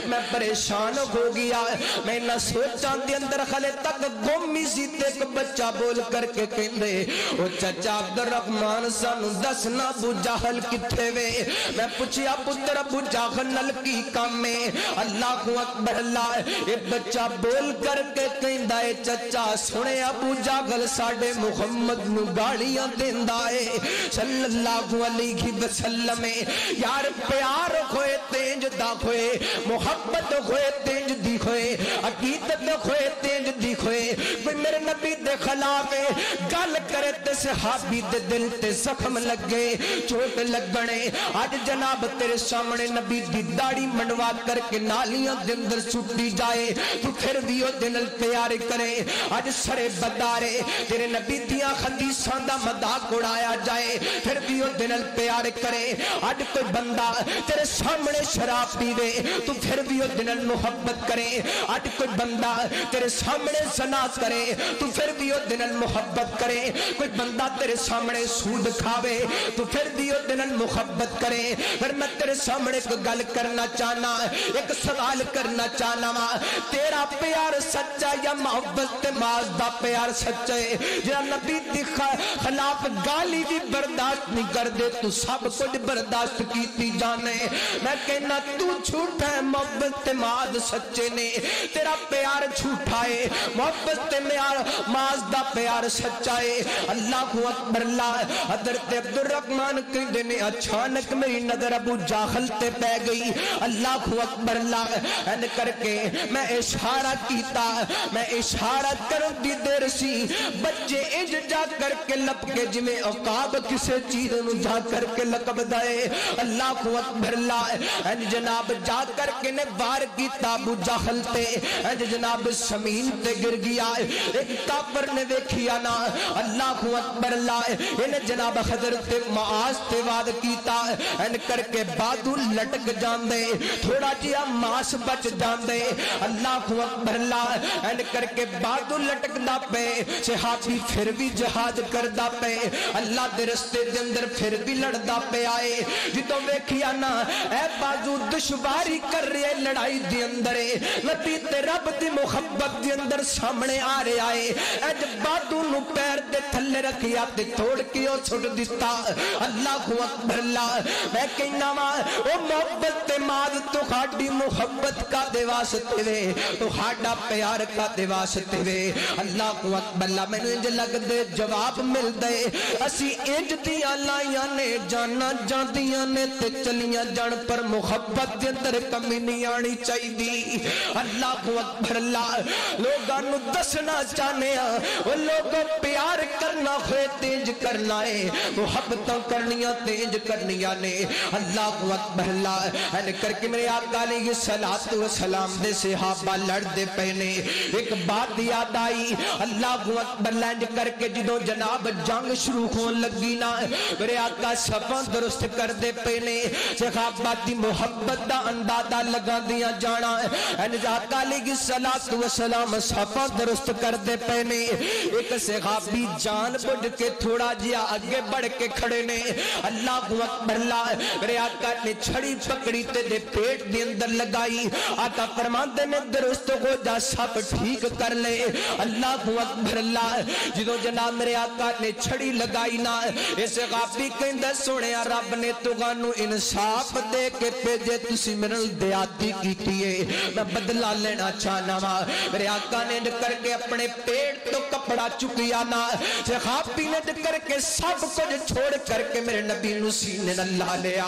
میں پریشان ہو گیا میں نہ سوچاں دے اندر خلے تک گمی سی تے ایک بچہ بول کر کے کہندے او چچا عبد الرحمن سانو دسنا ابو جہل کتھے وے میں پوچھیا پتر ابو جہل کی کام میں اللہ اکبر اللہ اے بچہ بول کر کے کہندا اے چچا سنے ابو جہل ساڈے محمد نو گالیاں دیندا اے صلی اللہ علیہ وسلم یار پیار ہوئے تینج دا ہوئے محبت ہوئے تینج دی ہوئے عقیدت ہوئے تینج دی ہوئے کوئی میرے نبی دے خلاف گل کرے تے صحابی دے دل تے زخم لگے چوٹ لگنے آج جناب تیرے سامنے نبی دی داڑھی منڈوا کر کے نالیاں دے اندر سٹی جائے تو پھر بھی وہ دل پیار کرے آج سرے بدارے تیرے نبی دیاں حدیثاں دا مذاق اڑایا جائے پھر بھی وہ دل پیار کرے آج کوئی بندہ تیرے سامنے شراب پیوے تو پھر بھی وہ دل محبت کرے آج کوئی بندہ تیرے سامنے زنا کرے تو پھر بھی وہ دل محبت کرے کوئی بندہ تیرے سامنے سود کھاوے تو پھر بھی وہ دل محبت کرے پھر میں تیرے سامنے ایک گل کرنا چاہنا ایک سوال کرنا چاہنا تیرا پیار سچا یا محبت ماز دا پیار سچا ہے جہاں نبی دی خلاف گالی بھی برداشت نہیں کر دے تو سب کچھ برداشت کیتی جانے میں کہنا تو جھوٹا ہے محبت ماز سچے نے تیرا پیار جھوٹا ہے محبت ماز دا پیار سچا ہے اللہ اکبر اللہ حضرت عبد الرحمن کہندے نے اچانک میری نظر ابو جہل تے پہ گئی اللہ اکبر اللہ ان کر کے میں اشارہ کیتا میں اشارہ کرن دی دیر سی بچے انج جا کر کے لپ کے جویں عقاب کسے چیز نو جا کر کے لقب دائے اللہ اکبر اللہ ان جناب جا کر کے نے وار کیتا ابو جہل تے ان جناب زمین تے گر گیا ایک کافر نے دیکھیا نا اللہ اکبر اللہ ان جناب حضرت معاذ تے واد کیتا ان کر کے بادو لٹک جاندے تھوڑا جیا ماس بچ جاندے اللہ اکبر اللہ ان کر کے بادو لٹکدا پے صحابی پھر بھی جہاد کردا پے اللہ دے رستے دے اندر پھر بھی لڑدا پے آئے جدوں ویکھیا نا اے بازو دشواری کر رہے لڑائی دے اندر نبی تے رب دی محبت دے اندر سامنے آ رہا ہے اج بادو نو پیر دے تھلے رکھیا تے توڑ کے او چھٹ دتا اللہ اکبر اللہ میں کہنا وا او محبت تے ماد تو ہاڈی محبت کا دے واسطے وے تو ہاڈا پیار کا دے واسطے وے اللہ اکبر اللہ میں انج لگ دے جواب مل دے اسی انج دیاں لائیاں نے جانا جاندیاں نے تے چلیاں جان پر محبت دے اندر کمی نہیں آنی چاہیے اللہ اکبر اللہ لوگاں نو دسنا چاہنے وہ لوگ پیار کرنا ہوئے تیج کرنا ہے محبتوں کرنیاں تیج کرنیاں نے اللہ اکبر اللہ این کر کے میرے آقا علیہ الصلوۃ والسلام دے صحابہ لڑ دے پہنے ایک بات یاد آئی اللہ اکبر لینج کر کے جدوں جناب جنگ شروع ہون لگی نا میرے آقا صفاں درست کر دے پہنے صحابہ دی محبت دا اندازہ لگا دیا جانا این آقا علیہ الصلوۃ والسلام صفاں درست کر دے پہنے ایک صحابی جان بڑھ کے تھوڑا جیا آگے بڑھ کے کھڑے نے اللہ اکبر اللہ میرے آقا نے چھڑی پکڑی تے دے پیٹ دے اندر لگائی آقا فرماندے نے درست ہو جا سب ٹھیک کر لے اللہ اکبر اللہ جدوں جناب میرے آقا نے چھڑی لگائی نا اس صحابی کہندا سونیا رب نے تانوں انصاف دے کے بھیجے تسی میرے نال دیاتی کیتی ہے میں بدلہ لینا چاہنا وا میرے آقا نے کر کے اپنے پیٹ تو کپڑا چکیا نا صحابی نے کر کے سب کچھ چھوڑ کر کے میرے نبی نو سینے نال لا لیا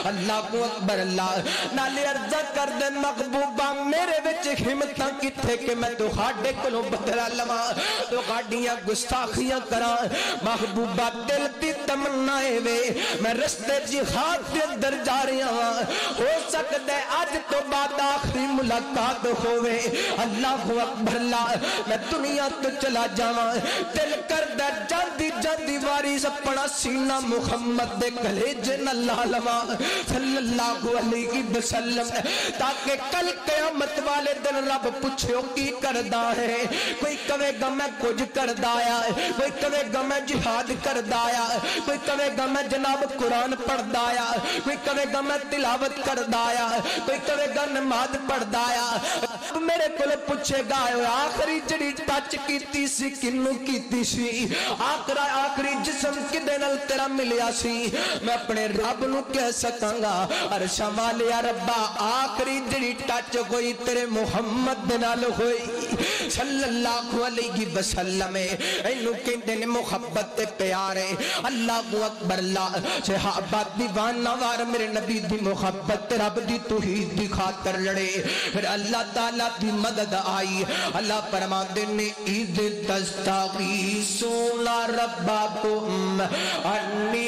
اللہ اکبر اللہ نالے عرض کر دے محبوبہ میرے وچ ہمتاں کتھے کہ میں تہاڈے کولوں بدلہ لواں تہاڈیاں گستاخیاں کراں محبوبہ دل دی تمنا اے وے میں رستے جہاد دے اندر جا رہا ہاں ہو سکدا ہے اج تو بعد آخری ملاقات ہووے اللہ اکبر اللہ میں دنیا تو چلا جاواں دل کردا جاندی جاندی واری اپنا سینہ محمد دے کلیجے نال لا لواں صلی اللہ علیہ وسلم تاکہ کل قیامت والے دن رب پوچھو کی کردا ہے کوئی کہے گا میں کچھ کردا آیا کوئی کہے گا میں جہاد کردا آیا کوئی کہے گا میں جناب قرآن پڑھدا آیا کوئی کہے گا میں تلاوت کردا آیا کوئی کہے گا نماز پڑھدا آیا میرے کول پوچھے گا آخری جڑی ٹچ کیتی سی کنوں کیتی سی آخری جسم کدے نال تیرا ملیا سی میں اپنے رب نو کہہ سکاں گا عرش والے ربا آخری جڑی ٹچ ہوئی تیرے محمد نال ہوئی صلی اللہ علیہ وسلم اینو کہندے نے محبت تے پیار ہے اللہ اکبر اللہ صحابہ دیوانہ وار میرے نبی دی محبت رب دی توحید دی خاطر لڑے پھر اللہ تعالی دی مدد آئی اللہ فرماتے نے اذ تستغیثون ربکم انی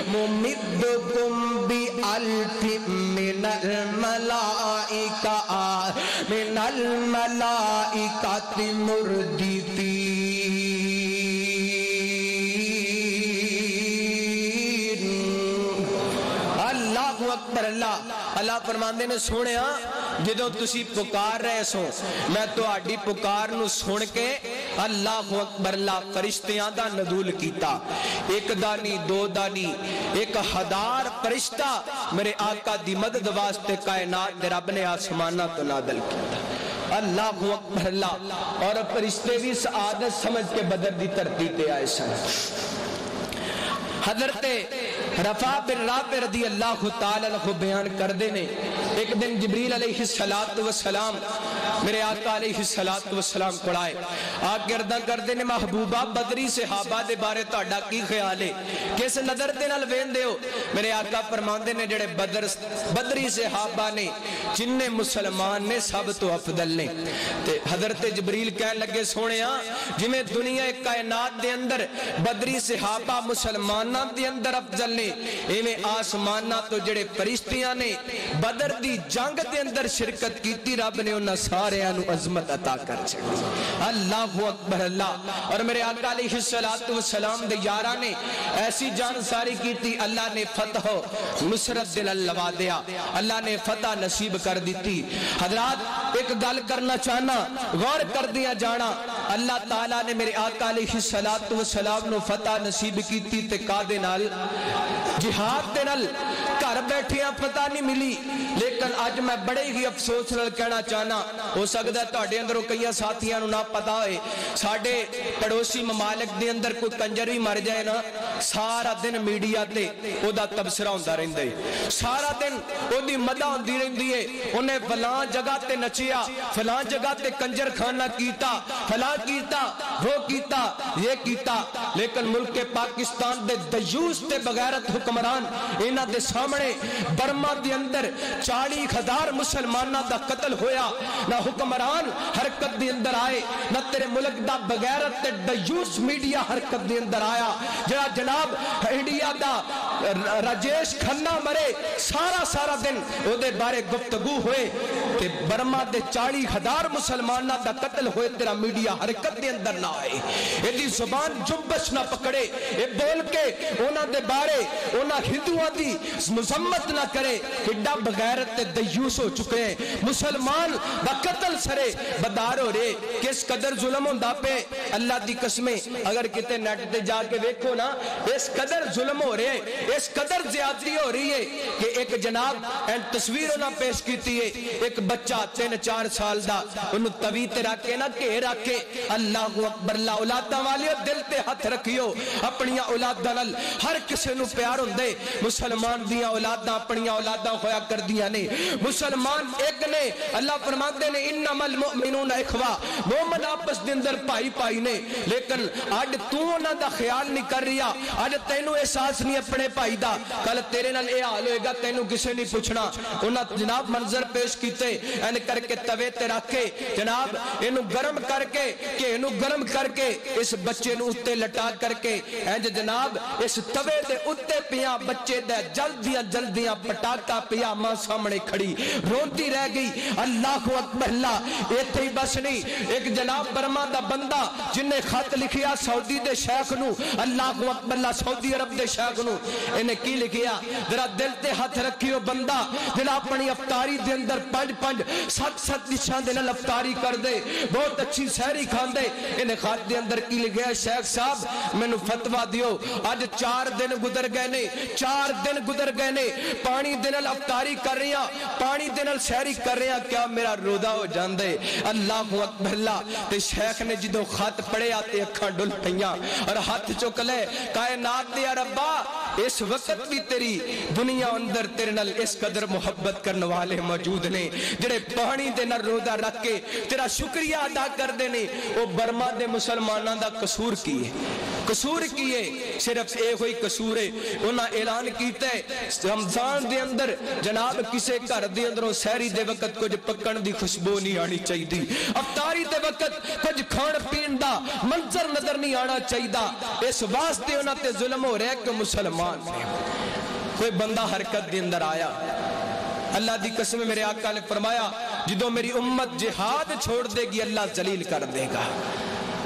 ممدکم بألف من الملائکۃ مردفین اللہ اکبر اللہ اللہ فرماندے نے سونیا جدوں تسی پکار رہے سو میں تہاڈی پکار نو سن کے اللہ اکبر اللہ فرشتیاں دا نزول کیتا ایک دانی دو دانی ایک ہزار فرشتہ میرے آقا دی مدد واسطے کائنات دے رب نے آسمانہ تو نازل کیتا اللہ اکبر اللہ اور فرشتے بھی سعادت سمجھ کے بدر دی دھرتی تے آئے سن حضرت رفاع بن رافع رضی اللہ تعالیٰ عنہ بیان کر دینے ایک دن جبریل علیہ السلام میرے آقا علیہ السلام پڑھائے آگے اردہ کر دینے محبوبہ بدری صحابہ دے بارے تہاڈا کی خیال ہے کس نظر دے نال ویندے ہو میرے آقا فرماندے نے جڑے بدری صحابہ نے جن مسلمان نے سب تو افضل نے تے حضرت جبریل کہنے لگے سونیا جویں دنیا کائنات دے اندر بدری صحابہ مسلماناں دے اندر افضل نے ایویں آسماناں تو جڑے فرشتیاں نے بدر دی جنگ دے اندر شرکت کیتی رب نے انہاں ساریاں نو عظمت عطا کر چھڑی اللہ اکبر اللہ اور میرے آقا علیہ السلام دے یاراں نے ایسی جان ساری کیتی اللہ نے فتح و نصرت دل لوا دیا اللہ نے فتح نصیب کر دیتی حضرات ایک گل کرنا چاہنا غور کر دیا جانا اللہ تعالیٰ نے میرے آقا علیہ السلام نو فتح نصیب کیتی تے کا دے نال جہاد دے نال گھر بیٹھے پتہ نہیں ملی لیکن اج میں بڑے ہی افسوس نال کہنا چاہنا ہو سکتا ہے تہاڈے اندروں کئی ساتھیاں نوں نہ پتا ہوئے ساڈے پڑوسی ممالک دے اندر کوئی کنجر بھی مر جائے نا سارا دن میڈیا تے او دا تبصرہ ہوندا رہندا ہے سارا دن او دی مدح ہوندی رہندی ہے انہیں فلاں جگہ تے نچیا فلاں جگہ تے کنجر خانہ کیتا فلاں کیتا وہ کیتا یہ کیتا لیکن ملک پاکستان دے دیوس تے بغیرت حکمران انہاں دے سامنے برما دے اندر 40,000 مسلماناں دا قتل ہویا نہ حکمران حرکت دے اندر آئے نہ تیرے ملک دا بغیرت تے دیوس میڈیا حرکت دے اندر آیا جڑا جناب انڈیا دا راجیش کھنہ مرے سارا دن او دے بارے گفتگو ہوئے کہ برما دے 40,000 مسلماناں دا قتل ہوئے تیرا میڈیا حرکت دے اندر نہ آئے ایدی زبان جنبش نہ پکڑے اے بول کے اونا دے بارے اونا ہندوہ دی مذمت نہ کرے ہڈا بغیرت تے دیوس ہو چکے ہیں مسلمان دا قتل سرے بدار ہو رہے کس قدر ظلم ہوندہ پہ اللہ دی قسمیں اگر کتے نیٹ تے جا کے دیکھو نا اس قدر ظلم ہو رہے اس قدر زیادتی ہو رہی ہے کہ ایک جناب تصویر ہونا پیش کیتی ہے ایک بچہ 3-4 سال دا انہوں طویت رکھے نا کہ رکھے اللہ اکبر اللہ اولادہ والیو دل تے ہاتھ رکھیو اپنیاں اولادہ نل ہر کسے نو پیار ہوندے مسلمان دیاں اولادہ اپنیاں اولادہ ہویا کر دیا نے مسلمان ایک نے اللہ فرماتے نے انما المؤمنون اخوا مومن آپس دے اندر پائی نے لیکن آج تو نہ دا خیال نہیں کر رہا آج تینوں احساس نہیں اپنے پائی دا کل تیرے نال اے حال ہوئے گا تینوں کسے نہیں پوچھنا انہاں جناب منظر پیش کیتے این کر کے توے تے رکھے جناب انہوں گرم کر کے کہ انہوں گرم کر کے اس بچے نو اتے لٹا کر کے این جناب اس توے دے اتے پیا بچے دے جلدیاں پٹاکا پیا ماں سامنے کھڑی رونتی رہ گئی اللہ اکبر اللہ ایتھے ہی بس نہیں ایک جناب برما دا بندہ جن نے خط لکھیا سعودی دے شیخ نو اللہ اکبر اللہ سعودی عرب دے شیخ نو انہیں کی لکھیا ذرا دل تے ہاتھ رکھیو بندہ دل اپنی افطاری دے اندر 5-7 نشان دے نال افطاری کر دے بہت اچھی سہری کھان دے انہیں خط دے اندر کی لکھیا شیخ صاحب میں نو فتوہ دیو آج 4 دن گزر گئے نے پانی دے نال افطاری کر رہی ہیں پانی دے نال سہری کر رہے ہیں کیا میرا روزہ ہو جاندے اللہ اکبر اللہ تے شیخ نے جدو خط پڑھے آتے اکھاں ڈل پئیاں اور ہاتھ چک لے کائنات دے ربا اس وقت بھی تیری دنیا اندر تیرے نال اس قدر محبت کرنے والے موجود نے جڑے پانی دے نال روزہ رکھ کے تیرا شکریہ ادا کر دینے وہ برما دے مسلمانوں دا قصور کیے صرف ایک ہوئی قصور ہے انہاں اعلان کیتا ہے رمضان دے اندر جناب کسے گھر دے اندروں سحری دے وقت کچھ پکن دی خوشبو نہیں آنی چاہی دی افطاری دے وقت کچھ کھان پین دا منظر نظر نہیں آنا چاہی دا اس واسطے انہاں تے ظلم ہو رہا ہے کہ مسلمان کوئی بندہ حرکت دے اندر آیا اللہ دی قسم میرے آقا نے فرمایا جدو میری امت جہاد چھوڑ دے گی اللہ ذلیل کر دے گا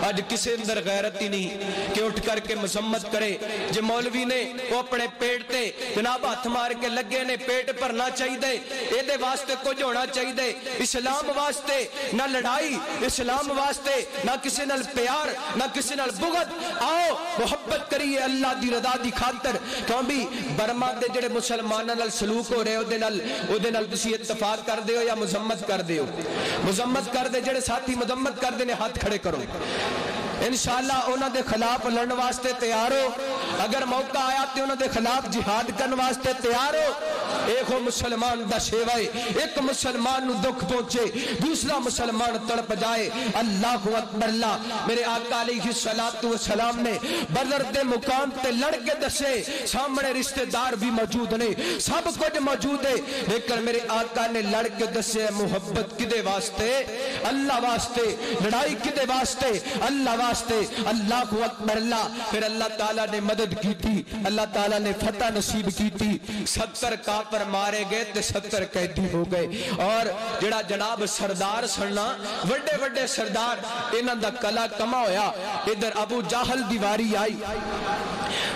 آج کسے اندر غیرت ہی نہیں کہ اٹھ کر کے مذمت کرے جو مولوی نے وہ اپنے پیٹ تے جناب ہاتھ مار کے لگے نے پیٹ پر نہ چاہی دے اے دے واسطے کچھ ہونا چاہی دے اسلام واسطے نہ لڑائی اسلام واسطے نہ کسی نال پیار نہ کسی نال بغض آؤ محبت کریے اللہ دی رضا دی خاطر کیوں بھی برما دے جڑے مسلمانوں نال سلوک ہو رہے او دے نال تسی اتفاق کر دے ہو یا مذمت کر دے ہو مذمت کر دے جڑے ساتھی مذمت کر دے نے ہاتھ کھڑے کرو انشاءاللہ انہوں دے خلاف لڑن واسطے تیار ہو اگر موقع آیا تو انہوں دے خلاف جہاد کرن واسطے تیار ہو ایک ہو مسلمان دا شیوائے ایک مسلمان نو دکھ پہنچے دوسرا مسلمان تڑپ جائے اللہ اکبر اللہ میرے آقا علیہ السلام نے بدر دے مقام تے لڑ کے دسے سامنے رشتہ دار بھی موجود نے سب کچھ موجود ہے لیکن میرے آقا نے لڑ کے دسے محبت کدے واسطے اللہ واسطے لڑائی کدے واسطے اللہ واسطے اللہ اکبر اللہ پھر اللہ تعالیٰ نے مدد کی تھی اللہ تعالیٰ نے فتح نصیب کی تھی 70 کافر مارے گئے تے 70 قیدی ہو گئے اور جڑا جناب سردار سننا وڈے وڈے سردار انہاں دا کلا کما ہویا ادھر ابو جہل دی واری آئی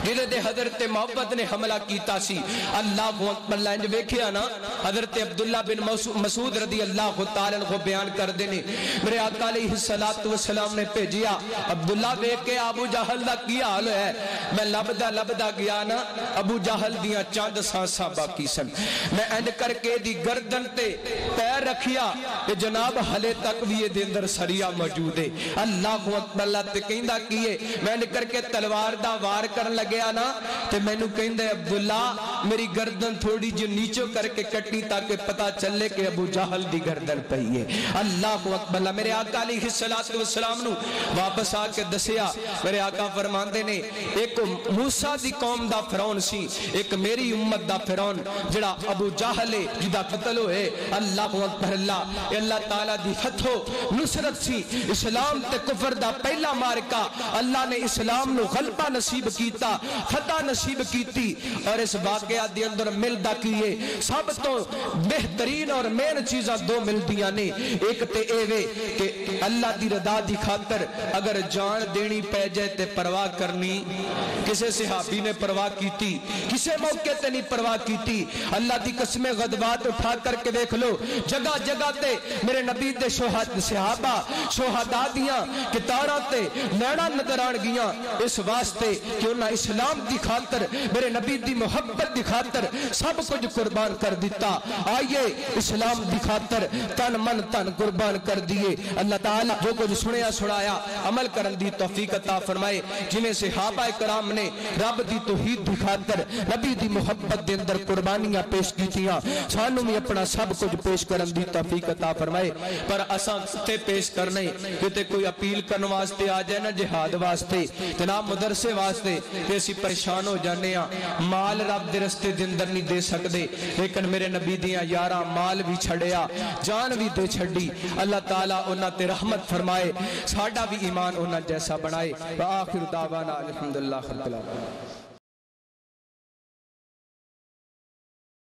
جلے دے حضرت محبت نے حملہ کیتا سی اللہ اکبر لائنج ویکھیا نا حضرت عبداللہ بن مسعود رضی اللہ تعالیٰ عنہ بیان کر دینے میرے آقا علیہ السلام نے بھیجیا عبداللہ ویکھ کے ابو جہل دا کیا حال ہے میں لبدا گیا نا ابو جہل دیاں چاند سانساں باقی سن میں اینڈ کر کے دی گردن تے پیر رکھیا کہ جناب حلے تک بھی یہ دے اندر سریا موجود ہے اللہ اکبر اللہ تے کہندا کیے میں اینڈ کر کے تلوار دا وار کرن لگیا نا تے مینوں کہندا عبداللہ میری گردن تھوڑی جو نیچو کر کے کٹی تاکہ پتہ چلے کہ ابو جہل دی گردن پئی ہے اللہ اکبر میرے آقا علیہ السلام نو واپس آ کے دسیا میرے آقا فرماندے نے ایک موسیٰ دی قوم دا فرعون سی ایک میری امت دا فرعون جڑا ابو جہل جدا قتل ہوئے اللہ اکبر اللہ تعالیٰ دی فتح و نصرت سی اسلام تے کفر دا پہلا مارکہ اللہ نے اسلام نو غلبہ نصیب کیتا فتح نصیب کیتی اور اس واقعہ دی اندر ملدا کیے سب تو بہترین اور مین چیزاں دو مل دیاں نے ایک تے اے وے کہ اللہ دی رضا دی خاطر اگر جان دینی پہ جائے تے پرواہ کرنی کسے صحابی نے پرواہ کیتی کسے موقع تے نہیں پرواہ کیتی اللہ دی قسم غدوات اٹھا کر کے دیکھ لو جگہ جگہ تے میرے نبی دے صحابہ شہداء دیاں کتاراں تے لینا نظر آن گیاں اس واسطے کہ انہاں اسلام دی خاطر میرے نبی دی محبت دی خاطر سب کچھ قربان کر دیتا آئیے اسلام دی خاطر تن من تن قربان کر دیئے اللہ تعالیٰ جو کچھ سنیا سنایا عمل کرن دی توفیق عطا فرمائے جنہیں صحابہ کرام نے رب دی توحید دی خاطر نبی دی محبت دے اندر قربانیاں پیش کیتیاں سانوں میں اپنا سب کچھ پیش کرن دی توفیق عطا فرمائے پر اساں تے پیش کرنے کہ کوئی اپیل کرن واسطے آ جائے نا جہاد واسطے جناب مدرسے واسطے کہ اسی پریشان ہو جانے ہیں مال رب دے رستے دے اندر نہیں دے سکدے لیکن میرے نبی دیاں یارہ مال بھی چھڑیا جان بھی دے چھڑی اللہ تعالیٰ انہاں تے رحمت فرمائے ساڈا بھی ایمان انہاں جیسا بنائے وآخر دعوانا الحمدللہ رب العالمین